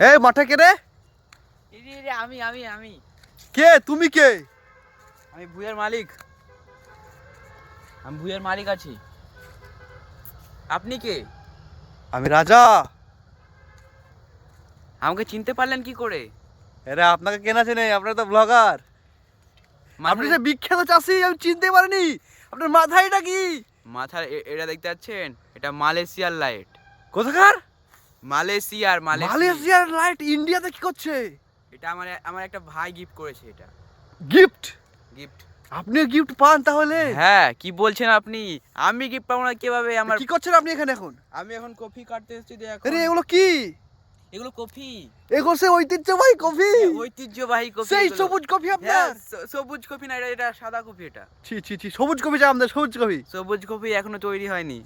এই মাঠে কে রে? আমি কে তুমি কে? আমি ভুঁইয়ার মালিক। আমি ভুঁইয়ার মালিক আছি। আপনি কে? আমি রাজা। আমাকে চিনতে পারলেন কি করে? এরা আপনাকে কেনা চেনে, আপনারা তো ব্লগার। আপনি যে বিখ্যাত চাষি, আমি চিনতে পারিনি। আপনার মাথায় এটা কি? মাথার এটা দেখতে পাচ্ছেন? এটা মালয়েশিয়ার লাইট। কোথাকার? মালয়েশিয়ার মালয়েশিয়ার লাইট ইন্ডিয়াতে কি করছে? এটা আমার একটা ভাই গিফট করেছে এটা। গিফট? গিফট? আপনিও গিফট পান তাহলে? হ্যাঁ, কি বলছেন আপনি? আমি গিফট পাবো না কিভাবে? কি করছেন আপনি এখানে এখন? আমি এখন কফি কাটতে এসেছি এখন। আরে এগুলো কি? এগুলো কফি। এগুলো সে ঐতিহ্যবাহী কফি। ঐতিহ্যবাহী কফি। সেই এগুলো। সবুজ কফি আপনার? হ্যাঁ, সবুজ কফি না, এটা সাদা কফি এটা। ছি ছি ছি, সবুজ কফি চাই আমাদের, সবুজ কফি। সবুজ কফি এখনো তৈরি হয়নি।